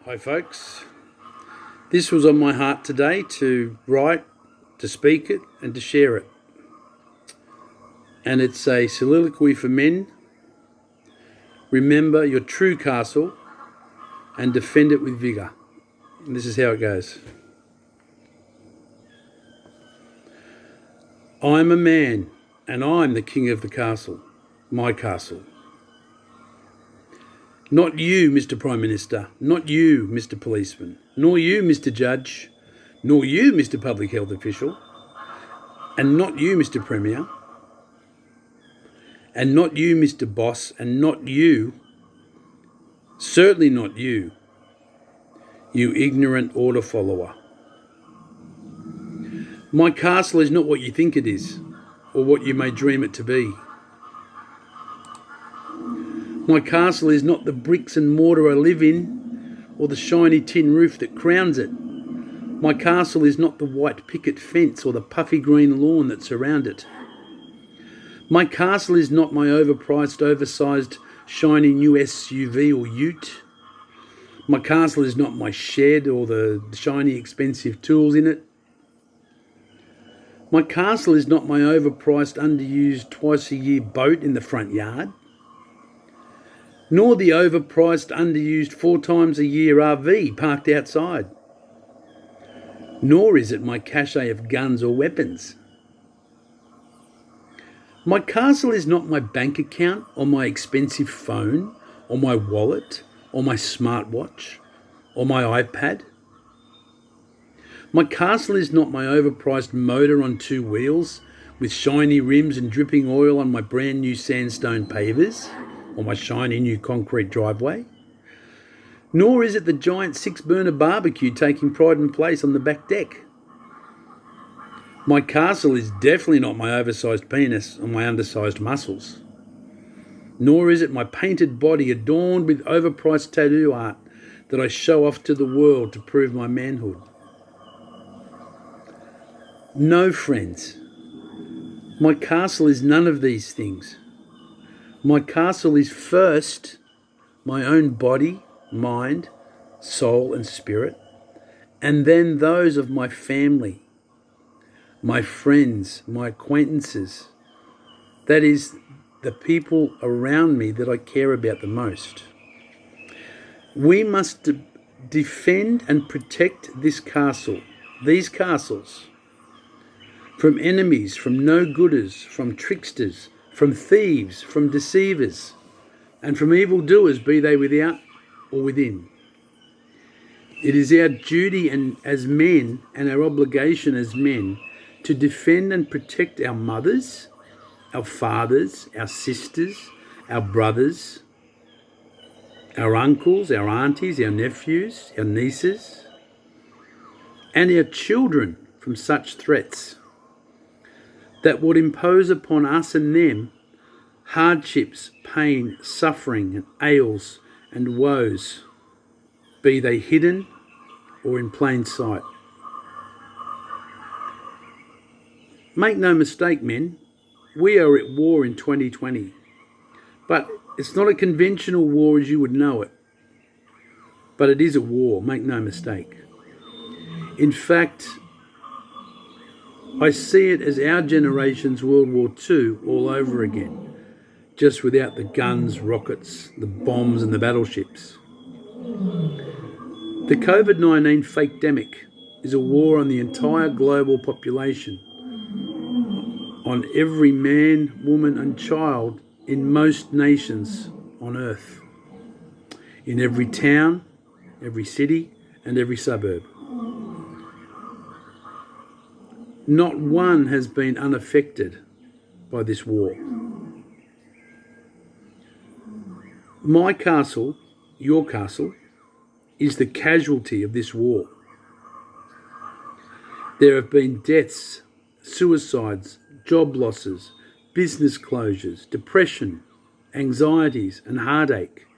Hi folks, this was on my heart today to write, to speak it and to share it. And it's a soliloquy for men. Remember your true castle and defend it with vigour. And this is how it goes. I'm a man and I'm the king of the castle, my castle. Not you, Mr. Prime Minister, not you, Mr. Policeman, nor you, Mr. Judge, nor you, Mr. Public Health Official, and not you, Mr. Premier, and not you, Mr. Boss, and not you, certainly not you, you ignorant order follower. My castle is not what you think it is, or what you may dream it to be. My castle is not the bricks and mortar I live in, or the shiny tin roof that crowns it. My castle is not the white picket fence or the puffy green lawn that surround it. My castle is not my overpriced, oversized, shiny new SUV or ute. My castle is not my shed or the shiny expensive tools in it. My castle is not my overpriced, underused, twice-a-year boat in the front yard, nor the overpriced, underused 4 times a year RV parked outside. Nor is it my cachet of guns or weapons. My castle is not my bank account or my expensive phone or my wallet or my smartwatch or my iPad. My castle is not my overpriced motor on 2 wheels with shiny rims and dripping oil on my brand new sandstone pavers or my shiny new concrete driveway. Nor is it the giant 6-burner barbecue taking pride in place on the back deck. My castle is definitely not my oversized penis or my undersized muscles. Nor is it my painted body adorned with overpriced tattoo art that I show off to the world to prove my manhood. No, friends, my castle is none of these things. My castle is first my own body, mind, soul and spirit, and then those of my family, my friends, my acquaintances. That is, the people around me that I care about the most. We must defend and protect this castle, these castles, from enemies, from no-gooders, from tricksters, from thieves, from deceivers, and from evildoers, be they without or within. It is our duty as men and our obligation as men to defend and protect our mothers, our fathers, our sisters, our brothers, our uncles, our aunties, our nephews, our nieces, and our children from such threats that would impose upon us and them hardships, pain, suffering, and ails and woes, be they hidden or in plain sight. Make no mistake, men, we are at war in 2020, but it's not a conventional war as you would know it, but it is a war, make no mistake. In fact, I see it as our generation's World War II all over again, just without the guns, rockets, the bombs and the battleships. The COVID-19 fakedemic is a war on the entire global population, on every man, woman and child in most nations on earth, in every town, every city and every suburb. Not one has been unaffected by this war. My castle, your castle, is the casualty of this war. There have been deaths, suicides, job losses, business closures, depression, anxieties and heartache.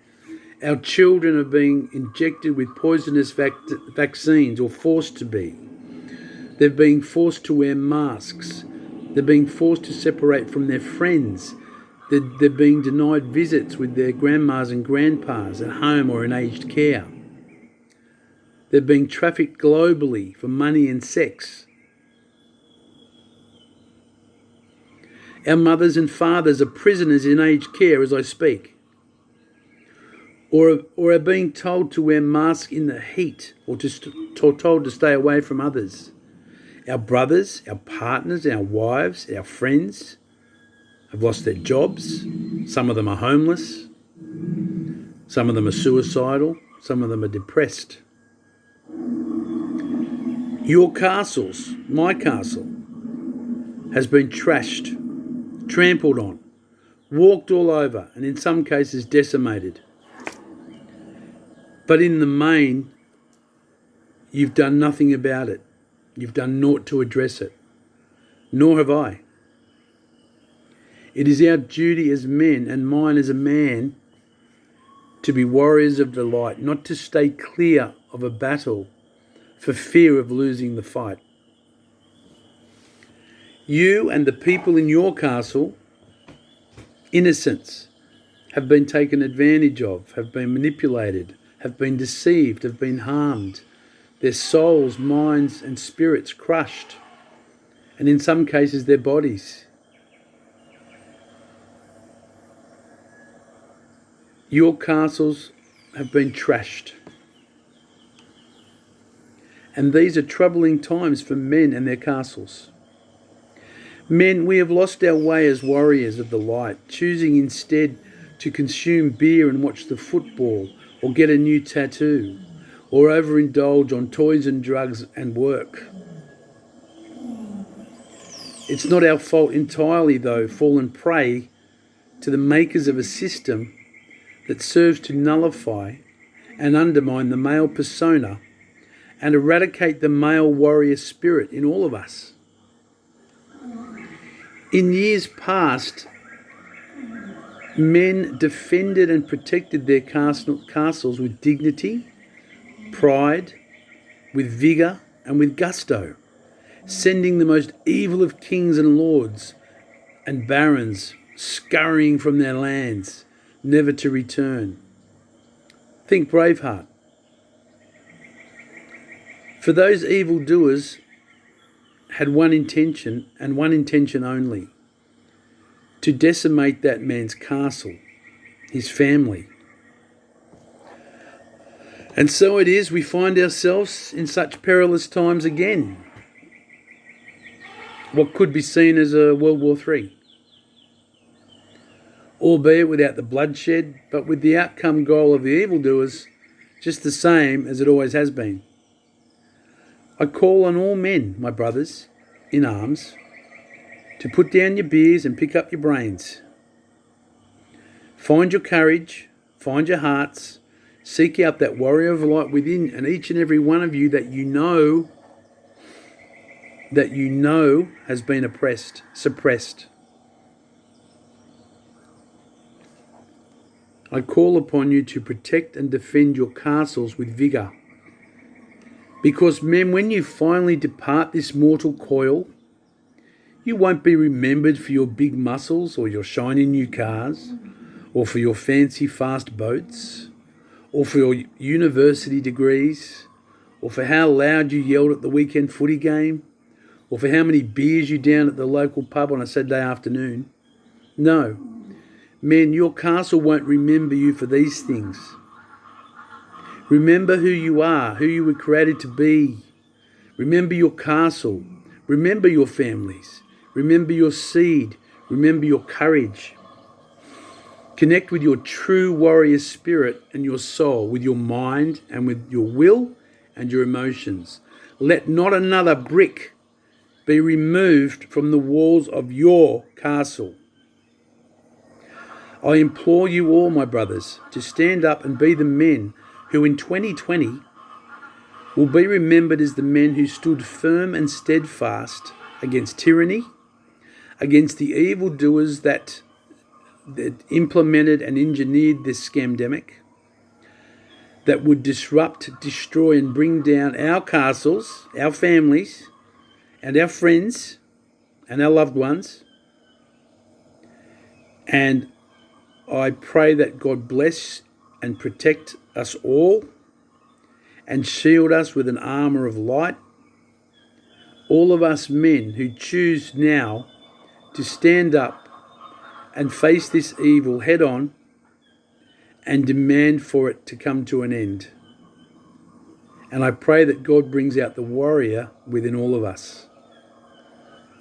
Our children are being injected with poisonous vaccines or forced to be. They're being forced to wear masks. They're being forced to separate from their friends. They're being denied visits with their grandmas and grandpas at home or in aged care. They're being trafficked globally for money and sex. Our mothers and fathers are prisoners in aged care as I speak, or are being told to wear masks in the heat, or told to stay away from others. Our brothers, our partners, our wives, our friends have lost their jobs. Some of them are homeless. Some of them are suicidal. Some of them are depressed. Your castles, my castle, has been trashed, trampled on, walked all over, and in some cases decimated. But in the main, you've done nothing about it. You've done naught to address it. Nor have I. It is our duty as men, and mine as a man, to be warriors of the light, not to stay clear of a battle for fear of losing the fight. You and the people in your castle, innocents, have been taken advantage of, have been manipulated, have been deceived, have been harmed, their souls, minds and spirits crushed, and in some cases their bodies. Your castles have been trashed. And these are troubling times for men and their castles. Men, we have lost our way as warriors of the light, choosing instead to consume beer and watch the football, or get a new tattoo, or overindulge on toys and drugs and work. It's not our fault entirely, though, fallen prey to the makers of a system that serves to nullify and undermine the male persona and eradicate the male warrior spirit in all of us. In years past, men defended and protected their castles with dignity, pride, with vigour and with gusto, sending the most evil of kings and lords and barons scurrying from their lands, never to return. Think Braveheart. For those evildoers had one intention, and one intention only: to decimate that man's castle, his family. And so it is we find ourselves in such perilous times again. What could be seen as a World War III. Albeit without the bloodshed, but with the outcome goal of the evildoers just the same as it always has been. I call on all men, my brothers, in arms, to put down your beers and pick up your brains. Find your courage, find your hearts, seek out that warrior of light within and each and every one of you that you know has been oppressed, suppressed. I call upon you to protect and defend your castles with vigour. Because, men, when you finally depart this mortal coil, you won't be remembered for your big muscles or your shiny new cars, or for your fancy fast boats, or for your university degrees, or for how loud you yelled at the weekend footy game, or for how many beers you downed at the local pub on a Saturday afternoon. No, men, your castle won't remember you for these things. Remember who you are, who you were created to be. Remember your castle. Remember your families. Remember your seed. Remember your courage. Connect with your true warrior spirit and your soul, with your mind and with your will and your emotions. Let not another brick be removed from the walls of your castle. I implore you all, my brothers, to stand up and be the men who in 2020 will be remembered as the men who stood firm and steadfast against tyranny, against the evildoers that implemented and engineered this scamdemic, that would disrupt, destroy and bring down our castles, our families and our friends and our loved ones. And I pray that God bless and protect us all, and shield us with an armour of light. All of us men who choose now to stand up and face this evil head on and demand for it to come to an end. And I pray that God brings out the warrior within all of us.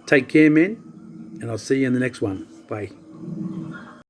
Take care, men, and I'll see you in the next one. Bye.